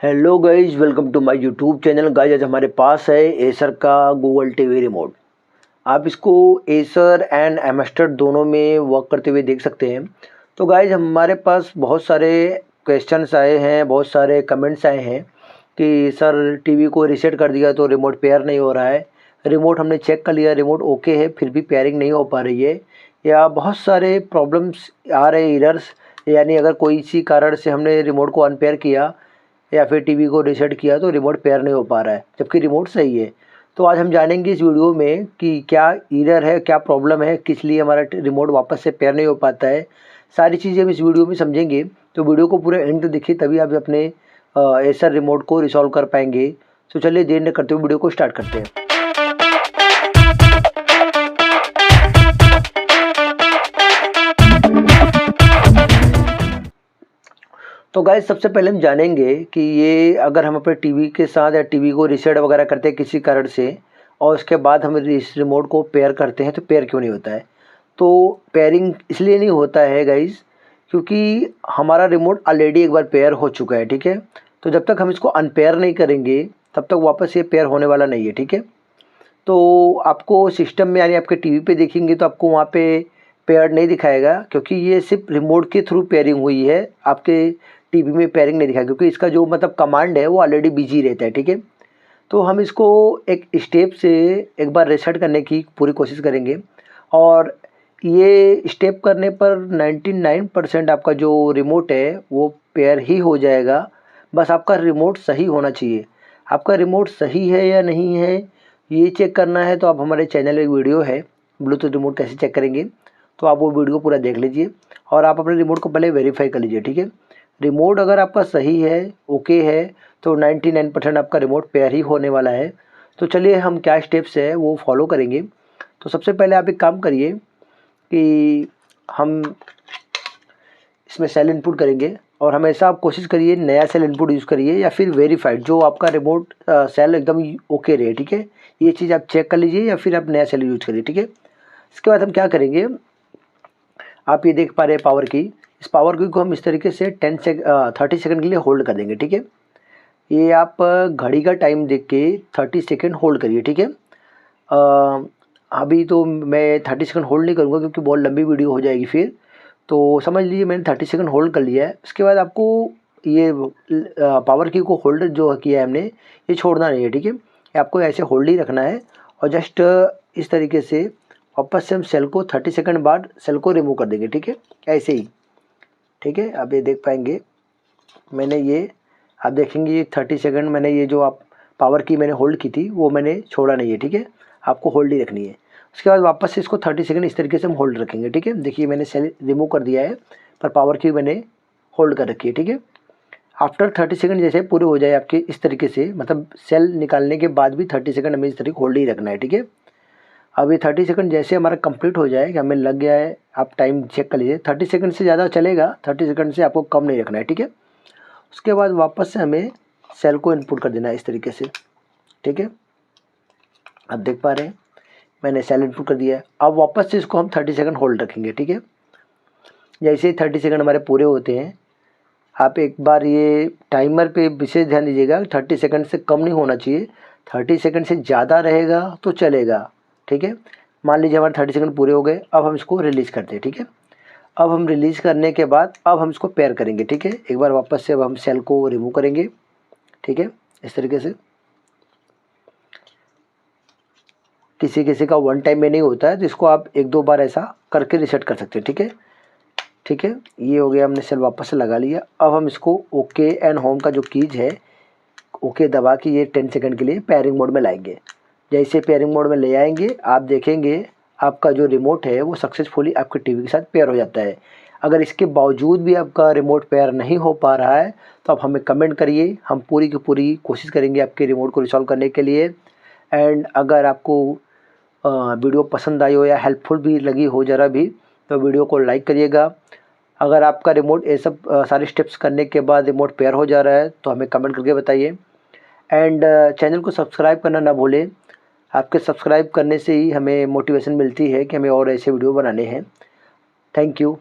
Hello guys, welcome to my YouTube channel. Guys आज हमारे पास है एसर का गूगल टीवी रिमोट। आप इसको एसर एंड एमस्टर दोनों में वर्क करते हुए देख सकते हैं। तो गाइज हमारे पास बहुत सारे क्वेश्चंस आए हैं, बहुत सारे कमेंट्स आए हैं कि सर टीवी को रीसेट कर दिया तो रिमोट पेयर नहीं हो रहा है। रिमोट हमने चेक कर लिया, रिमोट ओके है, फिर भी पेयरिंग नहीं हो पा रही है। या बहुत सारे प्रॉब्लम्स आ रहे हैं, एरर्स, यानी अगर कोई इसी कारण से हमने रिमोट को अनपेयर किया या फिर टीवी को रीसेट किया तो रिमोट पेयर नहीं हो पा रहा है, जबकि रिमोट सही है। तो आज हम जानेंगे इस वीडियो में कि क्या एरर है, क्या प्रॉब्लम है, किस लिए हमारा रिमोट वापस से पेयर नहीं हो पाता है। सारी चीज़ें हम इस वीडियो में समझेंगे। तो वीडियो को पूरे एंड तक देखिए, तभी आप अपने एसर रिमोट को रिसॉल्व कर पाएंगे। तो चलिए देर न करते हुए वीडियो को स्टार्ट करते हैं। तो गाइस सबसे पहले हम जानेंगे कि ये अगर हम अपने टीवी के साथ या टीवी को रीसेट वगैरह करते हैं किसी कारण से और उसके बाद हम इस रिमोट को पेयर करते हैं तो पेयर क्यों नहीं होता है। तो पेयरिंग इसलिए नहीं होता है गाइस क्योंकि हमारा रिमोट ऑलरेडी एक बार पेयर हो चुका है, ठीक है। तो जब तक हम इसको अनपेयर नहीं करेंगे तब तक वापस ये पेयर होने वाला नहीं है, ठीक है। तो आपको सिस्टम में यानी आपके टीवी पे देखेंगे तो आपको वहाँ पे पेयर्ड नहीं दिखाएगा, क्योंकि ये सिर्फ रिमोट के थ्रू पेयरिंग हुई है। आपके टीवी में पेयरिंग नहीं दिखाएगा क्योंकि इसका जो मतलब कमांड है वो ऑलरेडी बिजी रहता है, ठीक है। तो हम इसको एक स्टेप से एक बार रीसेट करने की पूरी कोशिश करेंगे और ये स्टेप करने पर 99% आपका जो रिमोट है वो पेयर ही हो जाएगा। बस आपका रिमोट सही होना चाहिए। आपका रिमोट सही है या नहीं है ये चेक करना है तो आप हमारे चैनल में एक वीडियो है ब्लूटूथ रिमोट कैसे चेक करेंगे, तो आप वो वीडियो पूरा देख लीजिए और आप अपने रिमोट को पहले वेरीफाई कर लीजिए, ठीक है। रिमोट अगर आपका सही है, ओके है, तो 99% आपका रिमोट पेयर ही होने वाला है। तो चलिए हम क्या स्टेप्स है वो फॉलो करेंगे। तो सबसे पहले आप एक काम करिए कि हम इसमें सेल इनपुट करेंगे और हमेशा आप कोशिश करिए नया सेल इनपुट यूज़ करिए या फिर वेरीफाइड जो आपका रिमोट सेल एकदम ओके रहे, ठीक है। ये चीज़ आप चेक कर लीजिए या फिर आप नया सेल यूज करिए, ठीक है। इसके बाद हम क्या करेंगे, आप ये देख पा रहे हैं पावर की, इस पावर की को हम इस तरीके से 30 सेकंड के लिए होल्ड कर देंगे, ठीक है। ये आप घड़ी का टाइम देख के 30 सेकंड होल्ड करिए, ठीक है। अभी तो मैं 30 सेकंड होल्ड नहीं करूँगा क्योंकि बहुत लंबी वीडियो हो जाएगी फिर। तो समझ लीजिए मैंने 30 सेकंड होल्ड कर लिया है। उसके बाद आपको ये पावर की को होल्ड जो किया है हमने ये छोड़ना नहीं है, ठीक है। आपको ऐसे होल्ड ही रखना है और जस्ट इस तरीके से वापस से हम सेल को 30 सेकंड बाद सेल को रिमूव कर देंगे, ठीक है, ऐसे ही, ठीक है। आप ये देख पाएंगे मैंने ये, आप देखेंगे ये 30 सेकंड मैंने ये जो आप पावर की मैंने होल्ड की थी वो मैंने छोड़ा नहीं है, ठीक है। आपको होल्ड ही रखनी है। उसके बाद वापस से इसको 30 सेकंड इस तरीके से हम होल्ड रखेंगे, ठीक है। देखिए मैंने सेल रिमूव कर दिया है पर पावर की मैंने होल्ड कर रखी है, ठीक है। आफ्टर 30 सेकंड जैसे पूरे हो जाए आपके इस तरीके से, मतलब सेल निकालने के बाद भी 30 सेकंड हमें इस तरीके होल्ड ही रखना है, ठीक है। अब ये 30 सेकंड जैसे हमारा कंप्लीट हो जाए कि हमें लग गया है, आप टाइम चेक कर लीजिए, 30 सेकंड से ज़्यादा चलेगा, 30 सेकंड से आपको कम नहीं रखना है, ठीक है। उसके बाद वापस से हमें सेल को इनपुट कर देना है इस तरीके से, ठीक है। आप देख पा रहे हैं मैंने सेल इनपुट कर दिया है। अब वापस से इसको हम 30 सेकंड होल्ड रखेंगे, ठीक है। जैसे ही 30 सेकंड हमारे पूरे होते हैं आप एक बार ये टाइमर पे विशेष ध्यान दीजिएगा, 30 सेकंड से कम नहीं होना चाहिए, 30 सेकंड से ज़्यादा रहेगा तो चलेगा, ठीक है। मान लीजिए हमारे 30 सेकंड पूरे हो गए, अब हम इसको रिलीज़ करते हैं, ठीक है। अब हम रिलीज़ करने के बाद अब हम इसको पेयर करेंगे, ठीक है। एक बार वापस से अब हम सेल को रिमूव करेंगे, ठीक है, इस तरीके से। किसी किसी का वन टाइम में नहीं होता है तो इसको आप 1-2 बार ऐसा करके रीसेट कर सकते हैं, ठीक है। ठीक है, ये हो गया, हमने सेल वापस से लगा लिया। अब हम इसको ओके एंड होम का जो कीज है ओके दबा के ये 10 सेकंड के लिए पेयरिंग मोड में लाएंगे। जैसे पेयरिंग मोड में ले आएंगे आप देखेंगे आपका जो रिमोट है वो सक्सेसफुली आपके टीवी के साथ पेयर हो जाता है। अगर इसके बावजूद भी आपका रिमोट पेयर नहीं हो पा रहा है तो आप हमें कमेंट करिए, हम पूरी की पूरी कोशिश करेंगे आपके रिमोट को रिसॉल्व करने के लिए। एंड अगर आपको वीडियो पसंद आई हो या हेल्पफुल भी लगी हो ज़रा भी तो वीडियो को लाइक करिएगा। अगर आपका रिमोट ये सब सारे स्टेप्स करने के बाद रिमोट पेयर हो जा रहा है तो हमें कमेंट करके बताइए। एंड चैनल को सब्सक्राइब करना ना भूलें, आपके सब्सक्राइब करने से ही हमें मोटिवेशन मिलती है कि हमें और ऐसे वीडियो बनाने हैं। Thank you.